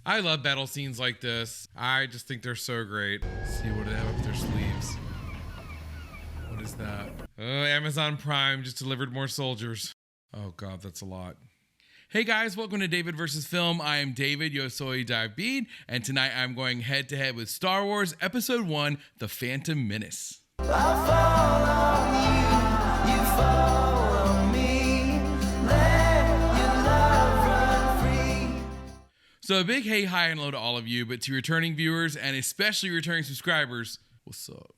I love battle scenes like this. I just think they're so great. Let's see what they have up their sleeves. What is that? Oh, Amazon Prime just delivered more soldiers. Oh God, that's a lot. Hey guys, welcome to David vs. Film. I am David, yo soy David, and tonight I'm going head to head with Star Wars Episode 1, The Phantom Menace. I'll follow you, you follow me, let your love run free. So a big hey, hi, and hello to all of you, but to returning viewers and especially returning subscribers, what's up?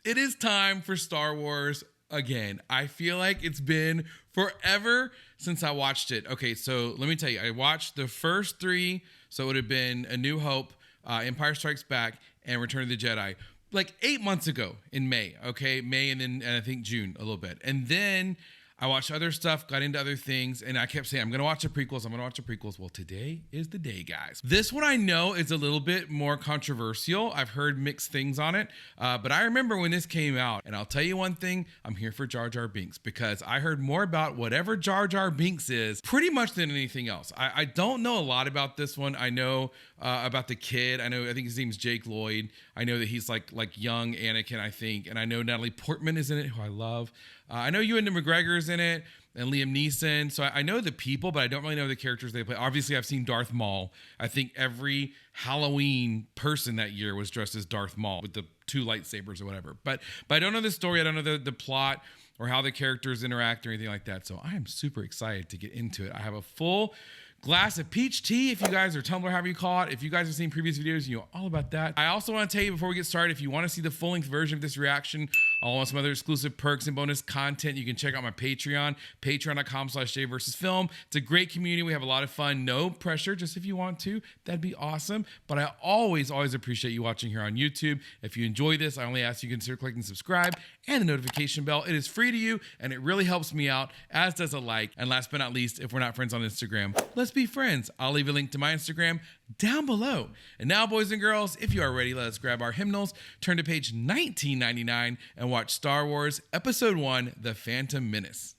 It is time for Star Wars again. I feel like it's been forever since I watched it. Okay, so let me tell you, I watched the first three, so it would have been A New Hope, Empire Strikes Back, and Return of the Jedi, like 8 months ago in May, okay? May and I think June a little bit. And then I watched other stuff, got into other things, and I kept saying, I'm going to watch the prequels. Well, today is the day, guys. This one I know is a little bit more controversial. I've heard mixed things on it, but I remember when this came out, and I'll tell you one thing, I'm here for Jar Jar Binks, because I heard more about whatever Jar Jar Binks is pretty much than anything else. I don't know a lot about this one. I know about the kid. I think his name's Jake Lloyd. I know that he's like young Anakin, I think, and I know Natalie Portman is in it, who I love. I know Ewan McGregor's in it, and Liam Neeson. So I know the people, but I don't really know the characters they play. Obviously, I've seen Darth Maul. I think every Halloween person that year was dressed as Darth Maul with the 2 lightsabers or whatever. But I don't know the story. I don't know the plot or how the characters interact or anything like that. So I am super excited to get into it. I have a full glass of peach tea, if you guys, or tumbler, however you call it. If you guys have seen previous videos, you know all about that. I also want to tell you before we get started, if you want to see the full-length version of this reaction, along with some other exclusive perks and bonus content, you can check out my Patreon, patreon.com/DaveVersusFilm. It's a great community. We have a lot of fun. No pressure, just if you want to. That'd be awesome. But I always appreciate you watching here on YouTube. If you enjoy this, I only ask you to consider clicking subscribe and the notification bell. It is free to you, and it really helps me out, as does a like. And last but not least, if we're not friends on Instagram, let's be friends. I'll leave a link to my Instagram down below. And now, boys and girls, if you are ready, let us grab our hymnals, turn to page 1999, and watch Star Wars Episode 1, The Phantom Menace.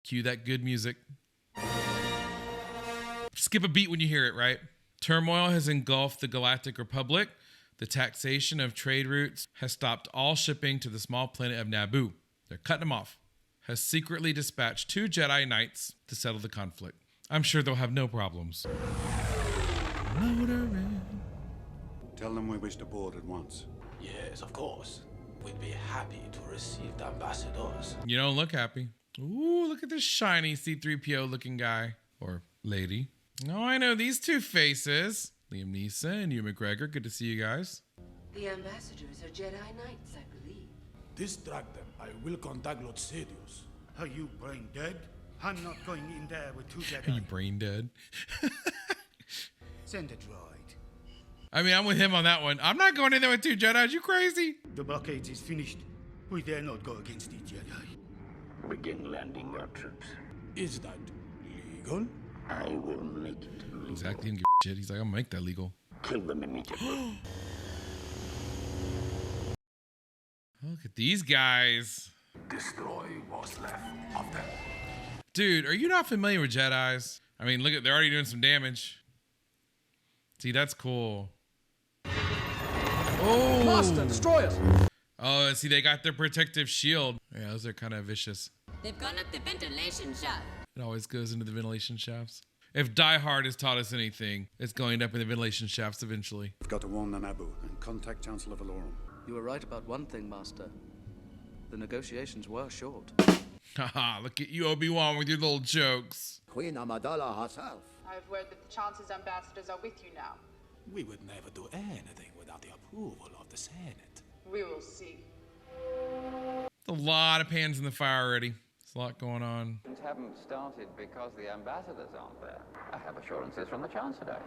Cue that good music. Skip a beat when you hear it, right? Turmoil has engulfed the Galactic Republic. The taxation of trade routes has stopped all shipping to the small planet of Naboo. They're cutting them off. Has secretly dispatched 2 Jedi Knights to settle the conflict. I'm sure they'll have no problems. Motoring. Tell them we wish to board at once. Yes, of course. We'd be happy to receive the ambassadors. You don't look happy. Ooh, look at this shiny C-3PO looking guy. Or lady. Oh, I know these 2 faces. Liam Neeson and Ewan McGregor. Good to see you guys. The ambassadors are Jedi Knights, I believe. Distract them. I will contact Lord Sidious. Are you brain dead? I'm not going in there with 2 Jedi. Are you brain dead? Send a droid. I mean, I'm with him on that one. I'm not going in there with 2 Jedi. You crazy? The blockade is finished. We dare not go against the Jedi. Begin landing our troops. Is that legal? I will make it legal. Exactly. He didn't give a shit. He's like, I'll make that legal. Kill them immediately. Look at these guys. Destroy what's left of them. Dude, are you not familiar with Jedis? I mean, look at, they're already doing some damage. See, that's cool. Oh! Master, destroyers! Oh, see, they got their protective shield. Yeah, those are kind of vicious. They've gone up the ventilation shaft. It always goes into the ventilation shafts. If Die Hard has taught us anything, it's going up in the ventilation shafts eventually. We've got to warn the Naboo and contact Chancellor Valorum. You were right about one thing, Master. The negotiations were short. Haha, look at you, Obi-Wan, with your little jokes. Queen Amidala herself. I've heard that the Chancellor's ambassadors are with you now. We would never do anything without the approval of the Senate. We will see. A lot of pans in the fire already. There's a lot going on. Haven't started because the ambassadors aren't there. I have assurances from the Chancellor.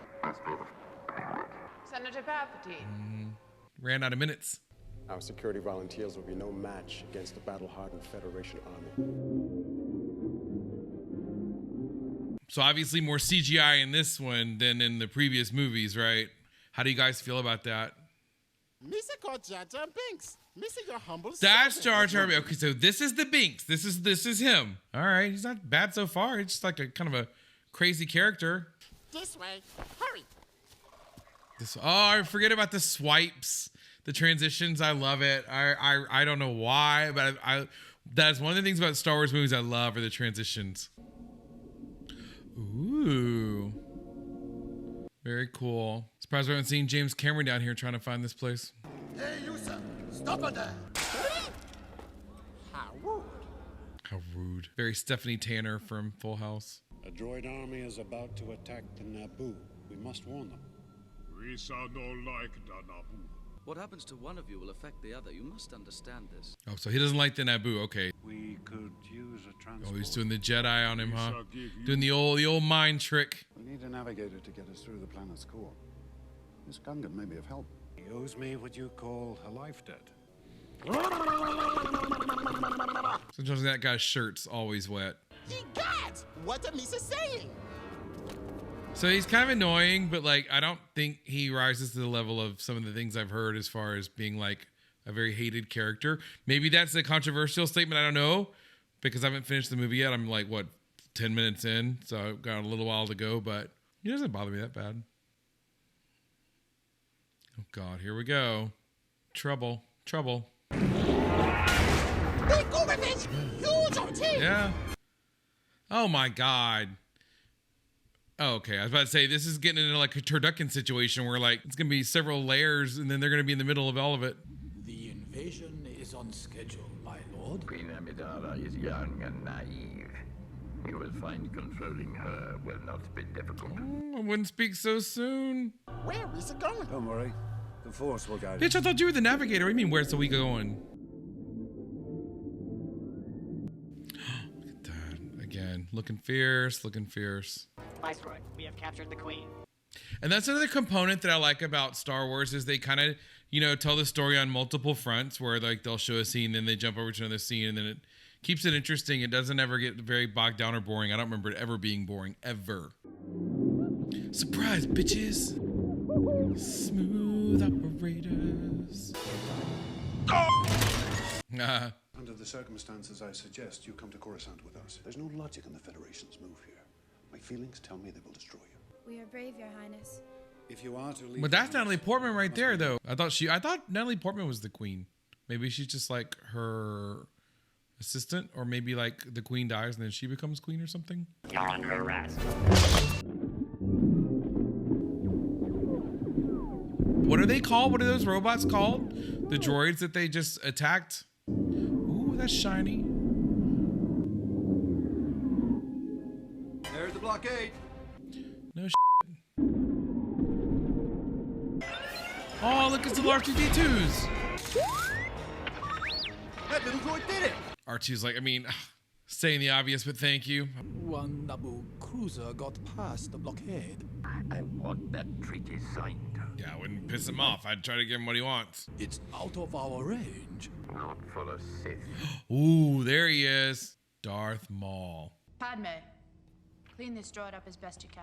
Senator Palpatine. Ran out of minutes. Our security volunteers will be no match against the battle-hardened Federation army. So obviously more CGI in this one than in the previous movies, right? How do you guys feel about that? Missy called Jar Jar Binks. Missy, your humble. That's Jar Jar Binks. Okay, so this is the Binks. This is him. All right, he's not bad so far. He's just like a kind of a crazy character. This way. Hurry. I forget about the swipes, the transitions. I love it. I don't know why, but that's one of the things about Star Wars movies I love are the transitions. Ooh. Very cool. Surprised we haven't seen James Cameron down here trying to find this place. Hey, you sir. Stop it there. How rude. How rude. Very Stephanie Tanner from Full House. A droid army is about to attack the Naboo. We must warn them. We shall no like the Naboo. What happens to one of you will affect the other. You must understand this. Oh, so he doesn't like the Naboo. Okay. We could use a transport. Oh, he's doing the Jedi on him, huh? Doing the old mind trick. We need a navigator to get us through the planet's core. This Gungan may be of help. He owes me what you call a life debt. Sometimes that guy's shirt's always wet. Ye gods! What am I saying? So he's kind of annoying, but like I don't think he rises to the level of some of the things I've heard as far as being like a very hated character. Maybe that's a controversial statement. I don't know because I haven't finished the movie yet. I'm like, 10 minutes in, so I've got a little while to go, but he doesn't bother me that bad. Oh God, here we go. Trouble. Yeah. Oh my God. Oh, okay, I was about to say, this is getting into like a turducken situation where like it's going to be several layers and then they're going to be in the middle of all of it. The invasion is on schedule, my lord. Queen Amidala is young and naive. You will find controlling her will not be difficult. I wouldn't speak so soon. Where is it going? Don't worry. The Force will guide Bitch, I thought you were the navigator. What do you mean, where's the week going? Look at that. Again, looking fierce. Viceroy, we have captured the Queen. And that's another component that I like about Star Wars is they kind of, tell the story on multiple fronts where like they'll show a scene, then they jump over to another scene, and then it keeps it interesting. It doesn't ever get very bogged down or boring. I don't remember it ever being boring, ever. Surprise, bitches. Smooth operators. Under the circumstances, I suggest you come to Coruscant with us. There's no logic in the Federation's move here. My feelings tell me they will destroy you. We are brave, Your Highness. If you are to leave, But that's Natalie Portman right there, though. I thought Natalie Portman was the queen. Maybe she's just like her assistant, or maybe like the queen dies and then she becomes queen or something. You're under arrest. What are they called? What are those robots called? The droids that they just attacked? Ooh, that's shiny. There's the blockade. No shit. Oh, look, it's the R2-D2s. That little droid did it. R2's like, saying the obvious, but thank you. One Naboo cruiser got past the blockade. I want that treaty signed. Yeah, I wouldn't piss him off. I'd try to give him what he wants. It's out of our range. Not full of Sith. Ooh, there he is. Darth Maul. Padme, clean this droid up as best you can.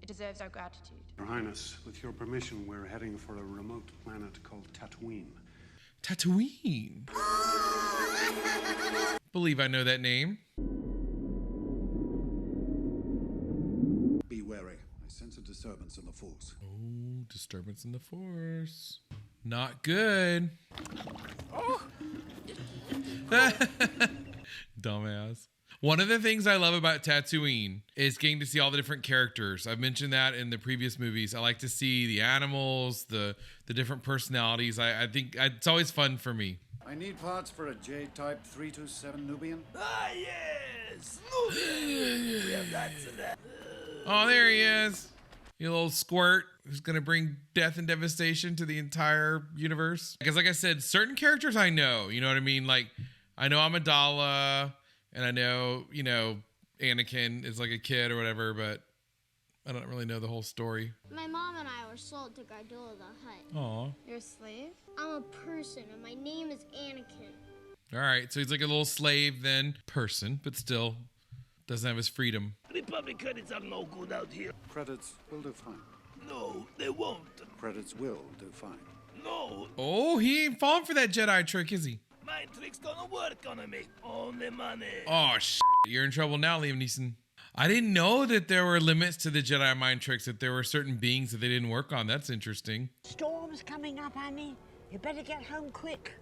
It deserves our gratitude. Your Highness, with your permission, we're heading for a remote planet called Tatooine. Tatooine. Believe I know that name. Be wary. I sense a disturbance in the Force. Oh, disturbance in the Force. Not good. Dumbass. One of the things I love about Tatooine is getting to see all the different characters. I've mentioned that in the previous movies. I like to see the animals, the different personalities. I think it's always fun for me. I need parts for a J-type 327 Nubian. Ah, yes! Nubian! We have lots of that. Oh, there he is. You little squirt who's going to bring death and devastation to the entire universe. Because like I said, certain characters I know. You know what I mean? Like, I know Amidala, and I know, Anakin is like a kid or whatever, but I don't really know the whole story. My mom and I were sold to Gardola the Hutt. Aw. You're a slave? I'm a person, and my name is Anakin. All right, so he's like a little slave then, person, but still doesn't have his freedom. Republic credits are no good out here. Credits will do fine. No, they won't. Credits will do fine. No. Oh, he ain't falling for that Jedi trick, is he? My trick's gonna work on me. Only money. Oh, shit. You're in trouble now, Liam Neeson. I didn't know that there were limits to the Jedi mind tricks, that there were certain beings that they didn't work on. That's interesting. Storm's coming up, Annie. You better get home quick.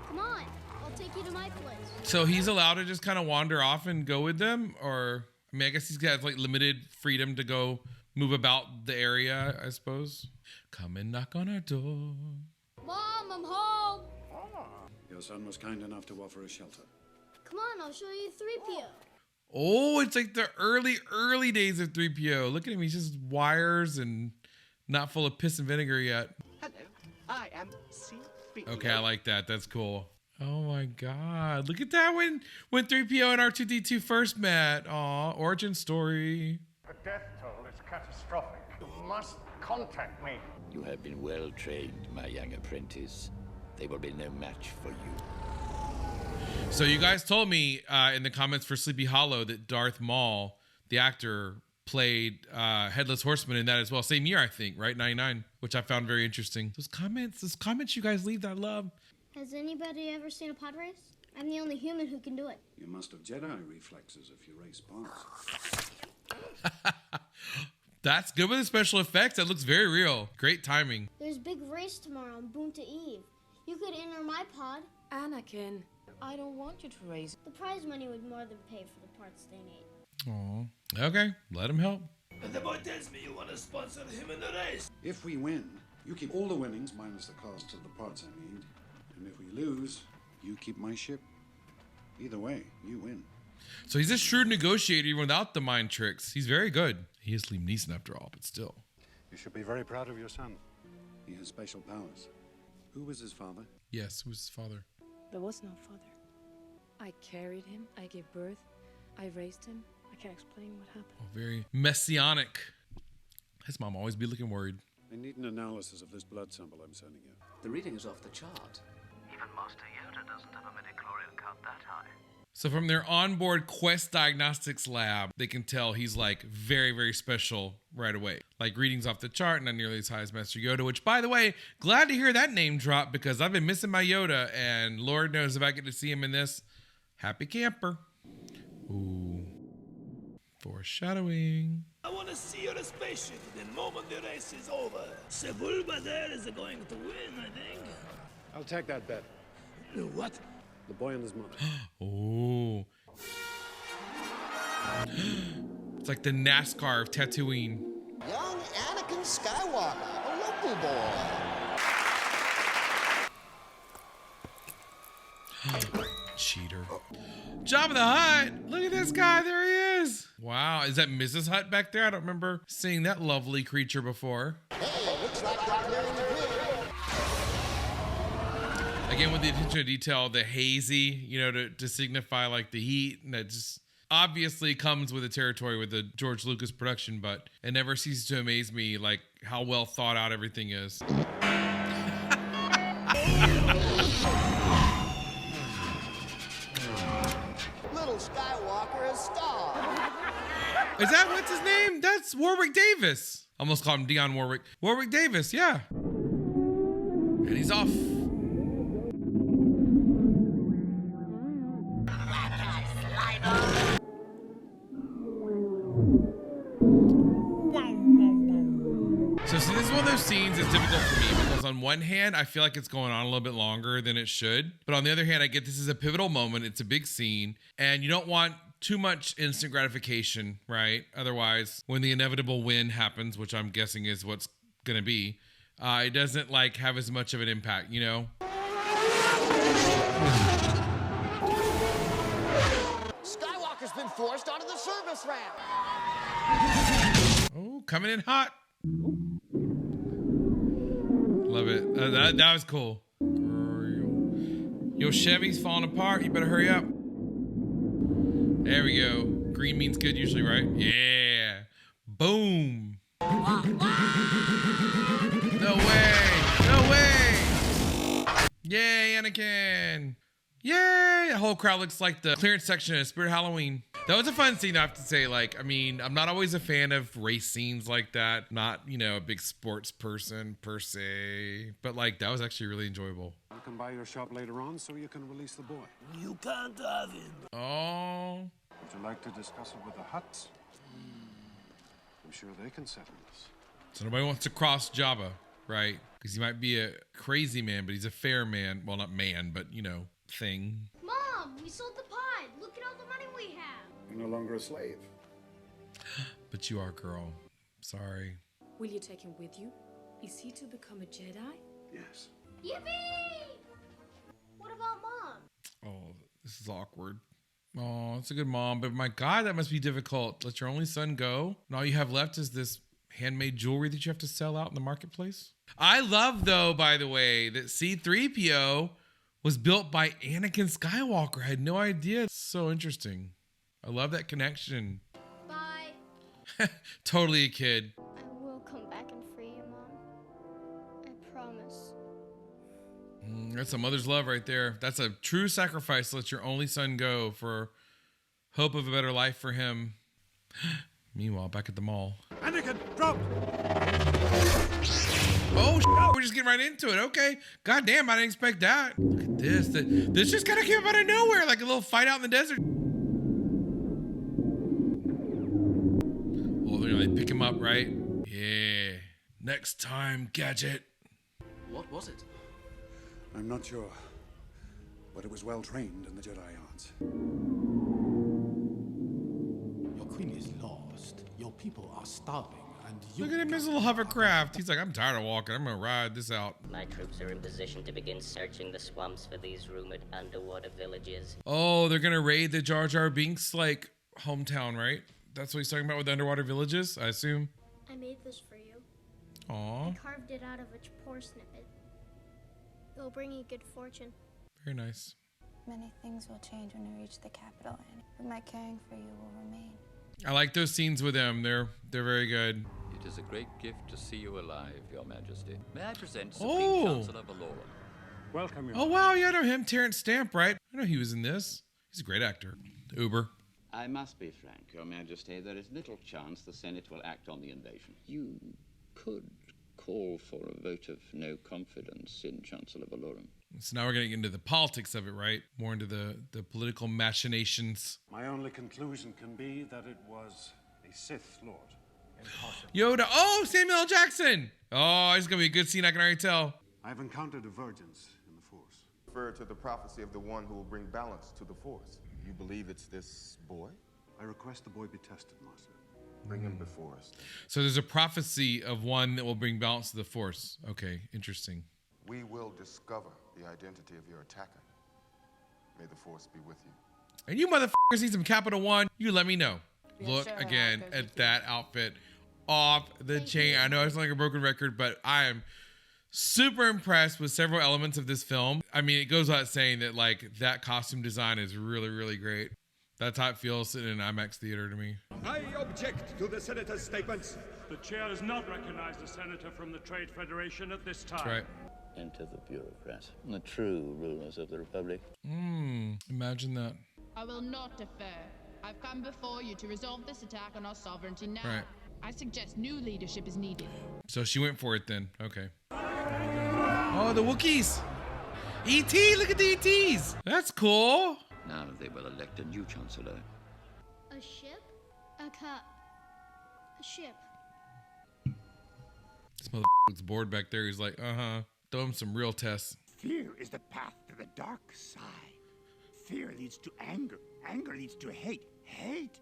Come on, I'll take you to my place. So he's allowed to just kind of wander off and go with them? Or, I mean, I guess he's got like limited freedom to go move about the area, I suppose. Come and knock on our door. Mom, I'm home. Your son was kind enough to offer a shelter. Come on, I'll show you 3PO. Oh, it's like the early days of 3PO. Look at him. He's just wires and not full of piss and vinegar yet. Hello, I am C3PO. Okay, I like that. That's cool. Oh my God. Look at that when 3PO and R2-D2 first met. Aw, origin story. The death toll is catastrophic. You must contact me. You have been well trained, my young apprentice. They will be no match for you. So you guys told me in the comments for Sleepy Hollow that Darth Maul, the actor, played Headless Horseman in that as well. Same year, I think, right? 99, which I found very interesting. Those comments you guys leave that I love. Has anybody ever seen a pod race? I'm the only human who can do it. You must have Jedi reflexes if you race pods. That's good with the special effects. That looks very real. Great timing. There's a big race tomorrow on Boonta Eve. You could enter my pod. Anakin, I don't want you to race. The prize money would more than pay for the parts they need. Aw. Okay, let him help. And the boy tells me you want to sponsor him in the race. If we win, you keep all the winnings minus the cost of the parts I need. And if we lose, you keep my ship. Either way, you win. So he's a shrewd negotiator even without the mind tricks. He's very good. He is Liam Neeson after all, but still. You should be very proud of your son. He has special powers. Who was his father? Yes, who was his father? There was no father. I carried him, I gave birth, I raised him. I can't explain what happened. Oh, very messianic. His mom always be looking worried. I need an analysis of this blood sample I'm sending you. The reading is off the chart. Even Master Yoda doesn't have a midichlorian count that high. So from their onboard Quest Diagnostics lab, they can tell he's like very, very special right away. Like readings off the chart, not nearly as high as Master Yoda, which by the way, glad to hear that name drop because I've been missing my Yoda and Lord knows if I get to see him in this, happy camper. Ooh, foreshadowing. I want to see your spaceship the moment the race is over. Sebulba there is going to win, I think. I'll take that bet. What? The boy and his mother. Oh. It's like the NASCAR of Tatooine. Young Anakin Skywalker, a local boy. Cheater. Jabba the Hutt. Look at this guy. There he is. Wow. Is that Mrs. Hutt back there? I don't remember seeing that lovely creature before. Hey, looks like you're clearing the grid. Again, with the attention to detail, the hazy, to signify like the heat, and that just obviously comes with the territory with the George Lucas production, but it never ceases to amaze me like how well thought out everything is. Little Skywalker is star. Is that what's his name? That's Warwick Davis. Almost called him Dionne Warwick. Warwick Davis, yeah. And he's off. So see, this is one of those scenes that's difficult for me because on one hand, I feel like it's going on a little bit longer than it should. But on the other hand, I get this is a pivotal moment. It's a big scene and you don't want too much instant gratification, right? Otherwise, when the inevitable win happens, which I'm guessing is what's going to be, it doesn't like have as much of an impact, Skywalker's been forced onto the service ramp. Oh, coming in hot. Love it. That was cool. Yo, Chevy's falling apart. You better hurry up. There we go. Green means good usually, right? Yeah. Boom. No way. No way. Yay, Anakin. Yay. The whole crowd looks like the clearance section of Spirit Halloween. That was a fun scene, I have to say. I'm not always a fan of race scenes like that. Not, a big sports person per se. But that was actually really enjoyable. I'll come by your shop later on so you can release the boy. You can't have him. Oh. Would you like to discuss it with the Hutts? sure they can settle this. So nobody wants to cross Jabba, right? Because he might be a crazy man, but he's a fair man. Well, not man, but, you know, thing. Mom, we sold the pod. Look at all the money we have. You're no longer a slave. But you are, girl. Sorry. Will you take him with you? Is he to become a Jedi? Yes. Yippee! What about Mom? Oh, this is awkward. Oh, it's a good mom, but my God, that must be difficult. Let your only son go, and all you have left is this handmade jewelry that you have to sell out in the marketplace. I love, though, by the way, that C-3PO was built by Anakin Skywalker. I had no idea. It's so interesting. I love that connection. Bye. Totally a kid. I will come back and free you, Mom. I promise. That's a mother's love right there. That's a true sacrifice to let your only son go for hope of a better life for him. Meanwhile, back at the mall. Anakin, drop! Oh, we're just getting right into it. Okay. God damn, I didn't expect that. Look at this. This just kind of came out of nowhere, like a little fight out in the desert. Oh, they're gonna pick him up, right? Yeah. Next time, Gadget. What was it? I'm not sure, but it was well trained in the Jedi arts. Your queen is lost. Your people are starving, and you... Look at him, his little hovercraft. He's like, I'm tired of walking. I'm gonna ride this out. My troops are in position to begin searching the swamps for these rumored underwater villages. Oh, they're gonna raid the Jar Jar Binks, like, hometown, right? That's what he's talking about with the underwater villages, I assume. I made this for you. Aw. I carved it out of a pore snippet. It will bring you good fortune. Very nice. Many things will change when we reach the capital, and my caring for you will remain. I like those scenes with him. They're very good. It is a great gift to see you alive, Your Majesty. May I present Supreme Chancellor Valorum? Welcome, Your Oh, wow, yeah, I know him. Terrence Stamp, right? I know he was in this. He's a great actor. Uber. I must be frank, Your Majesty. There is little chance the Senate will act on the invasion. You could call for a vote of no confidence in Chancellor Valorum. So now we're getting into the politics of it, right? More into the political machinations. My only conclusion can be that it was a Sith Lord. Impossible. Yoda. Oh, Samuel L. Jackson. Oh, it's going to be a good scene, I can already tell. I've encountered divergence in the Force. Refer to the prophecy of the one who will bring balance to the Force. You believe it's this boy? I request the boy be tested, Master. Bring him before us. So there's a prophecy of one that will bring balance to the Force. Okay, interesting. We will discover the identity of your attacker. May the Force be with you. And you motherfuckers need some Capital One, you let me know. Yeah, Look sure, again at that outfit. Off the chain. I know it's like a broken record, but I am super impressed with several elements of this film. I mean, it goes without saying that like that costume design is really, really great. That's how it feels sitting in an IMAX theater to me. I object to the Senator's statements. The chair does not recognize the Senator from the Trade Federation at this time. That's right. Enter the bureaucrats, the true rulers of the Republic. Imagine that. I will not defer. I've come before you to resolve this attack on our sovereignty now. Right. I suggest new leadership is needed. So she went for it then. Okay. Oh, the Wookiees. E.T., look at the E.T.s. That's cool. Now they will elect a new chancellor. A ship? A cup. A ship. This motherfucker looks bored back there. He's like, throw him some real tests. Fear is the path to the dark side. Fear leads to anger. Anger leads to hate. Hate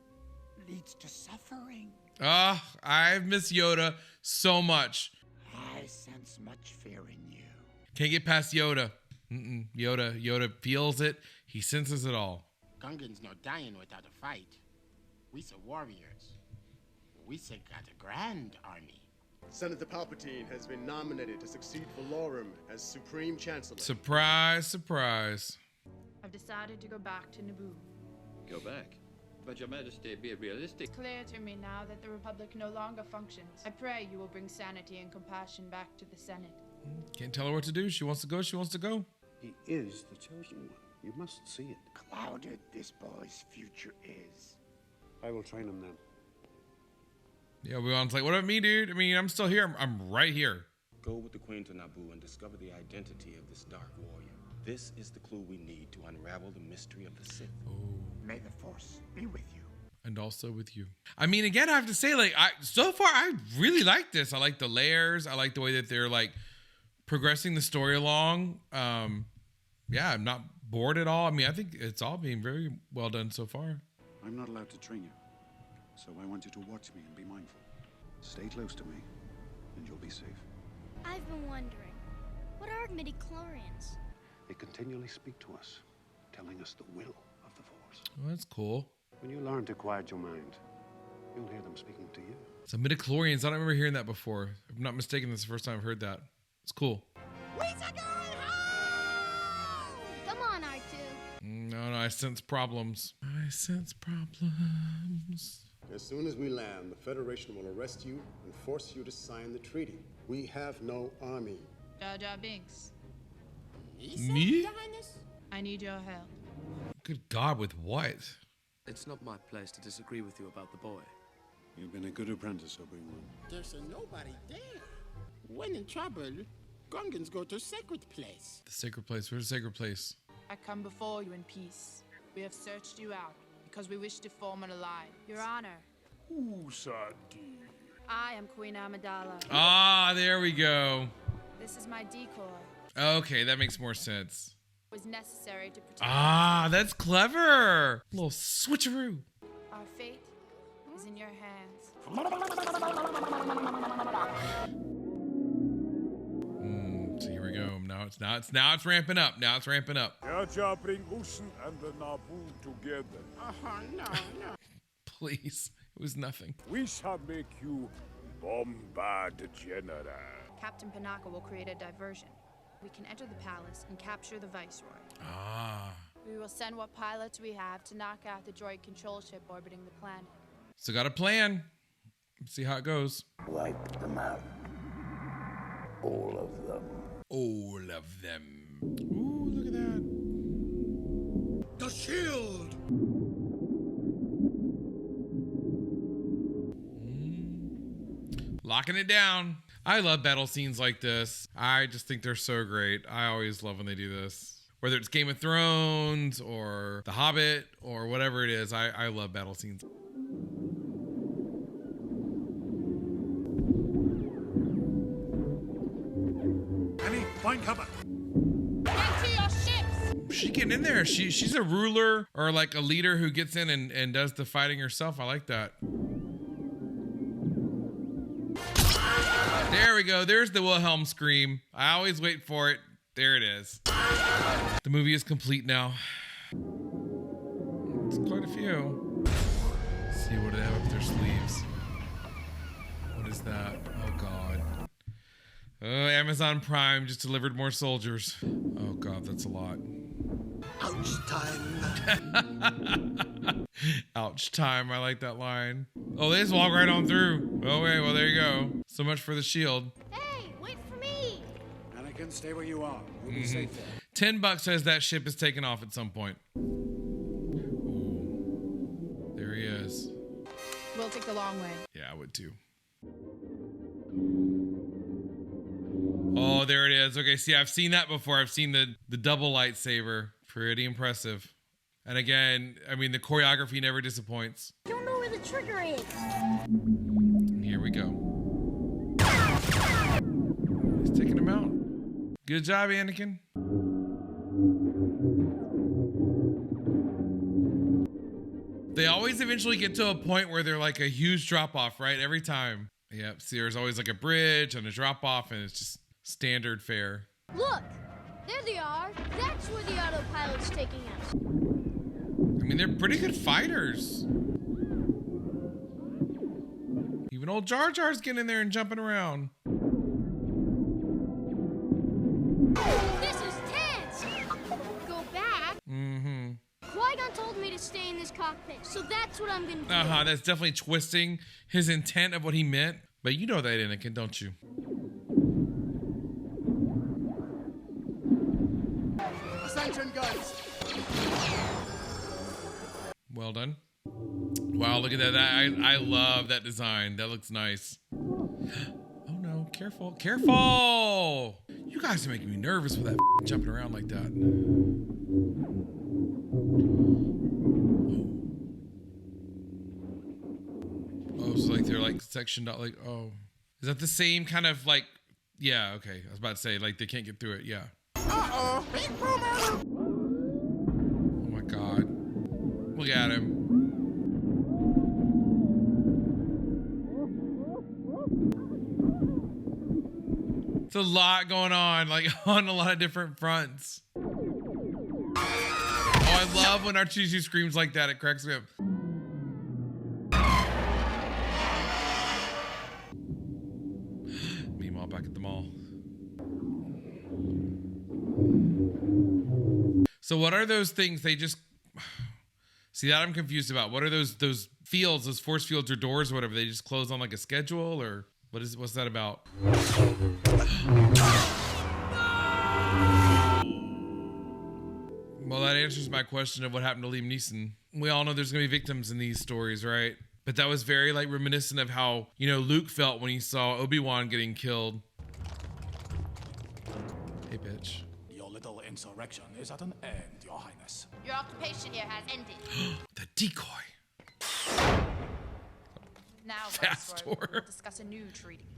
leads to suffering. I've missed Yoda so much. I sense much fear in you. Can't get past Yoda. Yoda feels it. He senses it all. Gungan's not dying without a fight. We are warriors. We got a grand army. Senator Palpatine has been nominated to succeed Valorum as Supreme Chancellor. Surprise, surprise. I've decided to go back to Naboo. Go back? But Your Majesty, be realistic. It's clear to me now that the Republic no longer functions. I pray you will bring sanity and compassion back to the Senate. Can't tell her what to do. She wants to go. She wants to go. He is the chosen one. You must see it. Clouded this boy's future is. I will train him then. Yeah, Obi-Wan's like, what about me, dude? I mean, I'm still here. I'm right here. Go with the Queen to Naboo and discover the identity of this dark warrior. This is the clue we need to unravel the mystery of the Sith. May the Force be with you. And also with you. I mean, again, I have to say, like, so far, I really like this. I like the layers. I like the way that they're, like, progressing the story along. Yeah, I'm not bored at all. I mean, I think it's all being very well done so far. I'm not allowed to train you, so I want you to watch me and be mindful. Stay close to me, and you'll be safe. I've been wondering, what are midichlorians? They continually speak to us, telling us the will of the Force. Well, that's cool. When you learn to quiet your mind, you'll hear them speaking to you. So midichlorians, I don't remember hearing that before. If I'm not mistaken, this is the first time I've heard that. It's cool. Come on, R2. No, I sense problems. I sense problems. As soon as we land, the Federation will arrest you and force you to sign the treaty. We have no army. Jar Jar Binks. Me? I need your help. Good God, with what? It's not my place to disagree with you about the boy. You've been a good apprentice, Obi-Wan. There's nobody there. When in trouble, Gungans go to sacred place. The sacred place. Where's the sacred place? I come before you in peace. We have searched you out because we wish to form an alliance. Your Honor, I am Queen Amidala. Ah, there we go. This is my decoy. Okay, that makes more sense. It was necessary to protect. Ah, that's clever. A little switcheroo. Our fate is in your hands. So here we go. Now it's ramping up. Now it's ramping up. Jar Jar bring Usen and the Naboo together. No. Please, it was nothing. We shall make you Bombard General. Captain Panaka will create a diversion. We can enter the palace and capture the Viceroy. Ah. We will send what pilots we have to knock out the droid control ship orbiting the planet. So got a plan. Let's see how it goes. Wipe them out. All of them. All of them. Ooh, look at that. The shield! Locking it down. I love battle scenes like this. I just think they're so great. I always love when they do this. Whether it's Game of Thrones or The Hobbit or whatever it is, I love battle scenes. Annie, find cover. Get to your ships! She's getting in there. She's a ruler or like a leader who gets in and does the fighting herself. I like that. There we go. There's the Wilhelm scream. I always wait for it. There it is. The movie is complete now. It's quite a few. Let's see what they have up their sleeves. What is that? Oh, God. Oh, Amazon Prime just delivered more soldiers. Oh, God, that's a lot. Ouch time. Ouch time. I like that line. Oh, they just walk right on through. Oh, wait. Well, there you go. So much for the shield. Hey, wait for me. Anakin, stay where you are. You'll be safe there. $10 says that ship is taking off at some point. Ooh. There he is. We'll take the long way. Yeah, I would too. Oh, there it is. Okay, see, I've seen that before. I've seen the double lightsaber. Pretty impressive. And again, I mean, the choreography never disappoints. I don't know where the trigger is. Here we go. He's taking him out. Good job, Anakin. They always eventually get to a point where they're like a huge drop off, right? Every time. Yep. See, there's always like a bridge and a drop off, and it's just standard fare. Look, there they are. That's where the autopilot's taking us. I mean, they're pretty good fighters. Even old Jar Jar's getting in there and jumping around. This is tense. Go back. Mm-hmm. Qui-Gon told me to stay in this cockpit, so that's what I'm gonna do. Uh-huh, that's definitely twisting his intent of what he meant. But you know that, Anakin, don't you? Ascension guns. Well done. Wow, look at that. I love that design. That looks nice. Oh no, careful, careful! You guys are making me nervous with that jumping around like that. like sectioned out. Like, oh, is that the same kind of like? Yeah, okay. I was about to say like they can't get through it. Yeah. Uh-oh, big boomer! Oh my God! Look at him. It's a lot going on, like on a lot of different fronts. Oh, I love when R2-D2 screams like that. It cracks me up. Meanwhile, back at the mall. So what are those things they just... See, that I'm confused about. What are those fields, those force fields or doors or whatever? They just close on like a schedule, or what's that about? Well, that answers my question of what happened to Liam Neeson. We all know there's gonna be victims in these stories, right? But that was very like reminiscent of how, you know, Luke felt when he saw Obi-Wan getting killed. Hey, bitch. Your little insurrection is at an end, Your Highness. Your occupation here has ended. The decoy. Now, Fast Viceroy, door. we'll discuss a new treaty.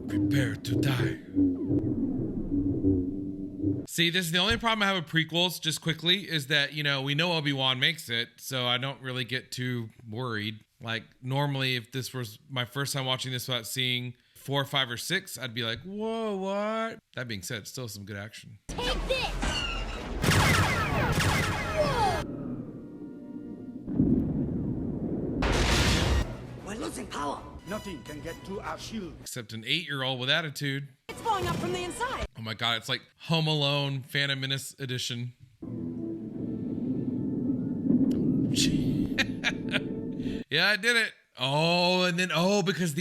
Prepare to die. See, this is the only problem I have with prequels, just quickly, is that, you know, we know Obi-Wan makes it, so I don't really get too worried. Like, normally, if this was my first time watching this without seeing 4, 5, or 6, I'd be like, whoa, what? That being said, still some good action. Take this! We're losing power. Nothing can get through our shield. Except an 8-year-old with attitude. It's blowing up from the inside. Oh my God, it's like Home Alone Phantom Menace edition. Yeah, I did it. Oh, and then, because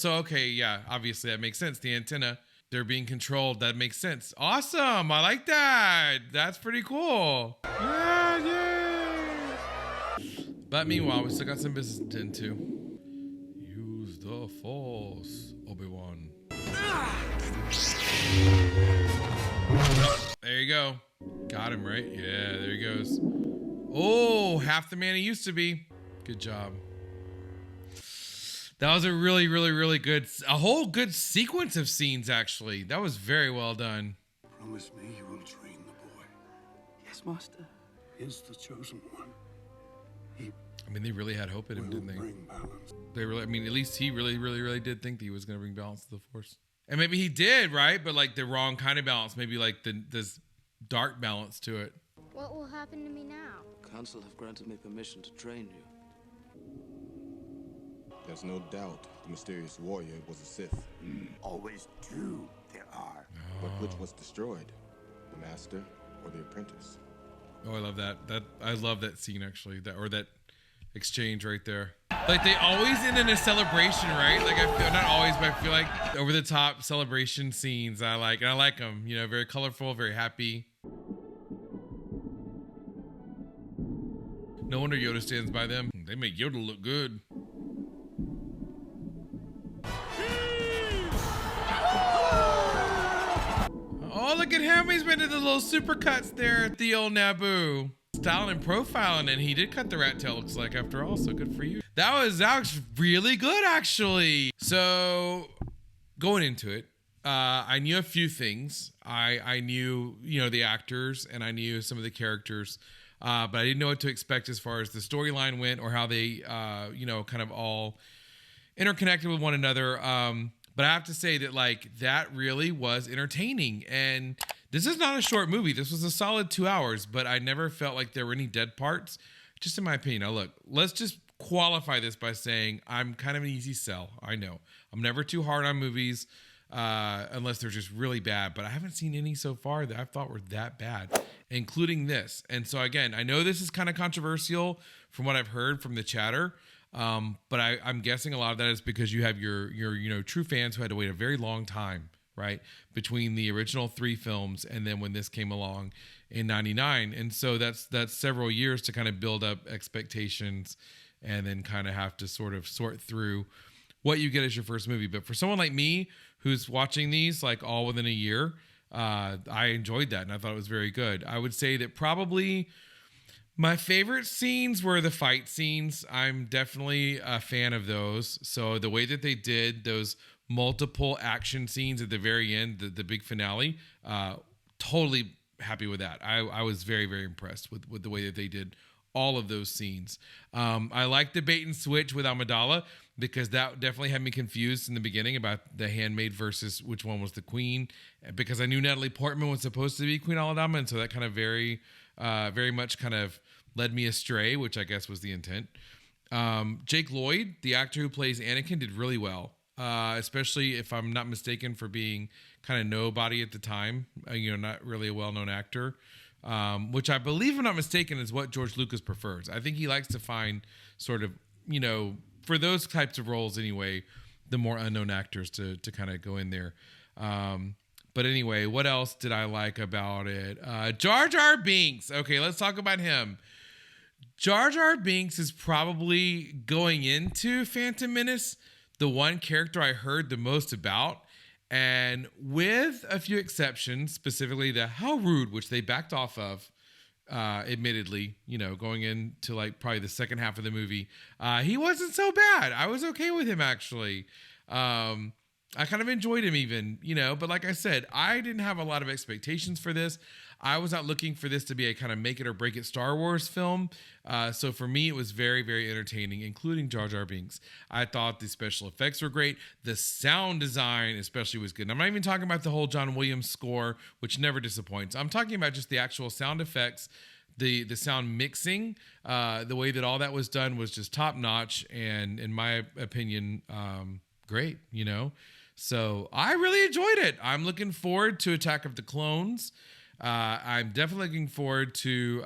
okay, yeah, obviously that makes sense. The antenna, they're being controlled. That makes sense. Awesome. I like that. That's pretty cool. Yeah. But meanwhile, we still got some business to tend to. Use the Force, Obi-Wan. There you go. Got him, right? Yeah, there he goes. Oh, half the man he used to be. Good job. That was a really, really, really good, a whole good sequence of scenes, actually. That was very well done. Promise me you will train the boy. Yes, Master. He's the chosen one. I mean, they really had hope in him, didn't they? Bring balance. They really, I mean, at least he really, really, really did think that he was going to bring balance to the Force. And maybe he did, right? But like the wrong kind of balance, maybe like this dark balance to it. What will happen to me now? Council have granted me permission to train you. There's no doubt the mysterious warrior was a Sith. Always two there are. But which was destroyed? The master or the apprentice? Oh, I love that. I love that scene, actually. That exchange right there. Like, they always end in a celebration, right? Like, I feel, not always, but I feel like over the top celebration scenes I like. And I like them, you know, very colorful, very happy. No wonder Yoda stands by them. They make Yoda look good. Oh, look at him. He's been to the little supercuts there at the old Naboo. Styling and profiling, and he did cut the rat tail, looks like, after all, so good for you. That was really good, actually. So, going into it, I knew a few things. I knew, you know, the actors, and I knew some of the characters, but I didn't know what to expect as far as the storyline went or how they, you know, kind of all interconnected with one another. But I have to say that, like, that really was entertaining. And this is not a short movie. This was a solid 2 hours, but I never felt like there were any dead parts, just in my opinion. Now, look, let's just qualify this by saying I'm kind of an easy sell. I know. I'm never too hard on movies unless they're just really bad. But I haven't seen any so far that I thought were that bad, including this. And so, again, I know this is kind of controversial from what I've heard from the chatter. But I'm guessing a lot of that is because you have your you know, true fans who had to wait a very long time, right, between the original 3 films and then when this came along in '99, and so that's several years to kind of build up expectations and then kind of have to sort of sort through what you get as your first movie. But for someone like me who's watching these like all within a year, I enjoyed that and I thought it was very good. I would say that probably My favorite scenes were the fight scenes. I'm definitely a fan of those. So the way that they did those multiple action scenes at the very end, the big finale, totally happy with that. I was very, very impressed with the way that they did all of those scenes. I like the bait and switch with Amidala because that definitely had me confused in the beginning about the handmaid versus which one was the queen, because I knew Natalie Portman was supposed to be Queen Aladama, and so that kind of very much kind of led me astray, which I guess was the intent. Jake Lloyd, the actor who plays Anakin, did really well, especially if I'm not mistaken for being kind of nobody at the time, not really a well-known actor, which I believe, if I'm not mistaken, is what George Lucas prefers. I think he likes to find sort of, for those types of roles anyway, the more unknown actors to kind of go in there. But anyway, what else did I like about it? Jar Jar Binks. Okay, let's talk about him. Jar Jar Binks is probably, going into Phantom Menace, the one character I heard the most about. And with a few exceptions, specifically the how rude, which they backed off of, admittedly, going into like probably the second half of the movie, he wasn't so bad. I was okay with him, actually. I kind of enjoyed him even, but like I said, I didn't have a lot of expectations for this. I was not looking for this to be a kind of make it or break it Star Wars film. So for me, it was very, very entertaining, including Jar Jar Binks. I thought the special effects were great. The sound design especially was good. And I'm not even talking about the whole John Williams score, which never disappoints. I'm talking about just the actual sound effects, the sound mixing, the way that all that was done was just top notch. And in my opinion, great, So I really enjoyed it. I'm looking forward to Attack of the Clones. I'm definitely looking forward to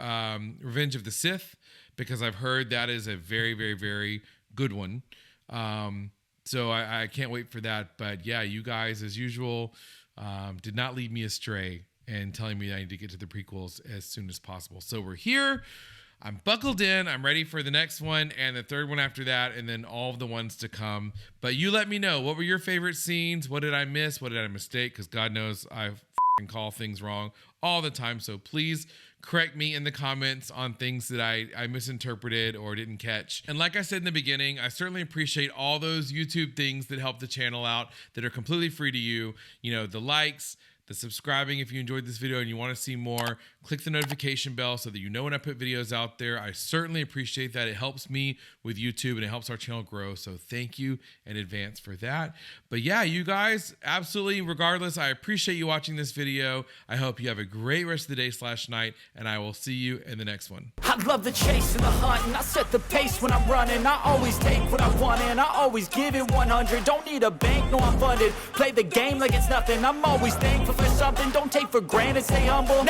Revenge of the Sith, because I've heard that is a very, very, very good one. So I can't wait for that. But yeah, you guys, as usual, did not lead me astray and telling me I need to get to the prequels as soon as possible. So we're here. I'm buckled in. I'm ready for the next one and the third one after that, and then all of the ones to come. But you let me know. What were your favorite scenes? What did I miss? What did I mistake? Because God knows I call things wrong all the time. So please correct me in the comments on things that I misinterpreted or didn't catch. And like I said in the beginning, I certainly appreciate all those YouTube things that help the channel out that are completely free to you. The likes, the subscribing if you enjoyed this video and you want to see more. Click the notification bell so that you know when I put videos out there. I certainly appreciate that. It helps me with YouTube and it helps our channel grow. So thank you in advance for that. But yeah, you guys, absolutely, regardless, I appreciate you watching this video. I hope you have a great rest of the day / night, and I will see you in the next one. I love the chase and the hunt, and I set the pace when I'm running. I always take what I want and I always give it 100. Don't need a bank, no, I'm funded. Play the game like it's nothing. I'm always thankful for something. Don't take for granted, stay humble.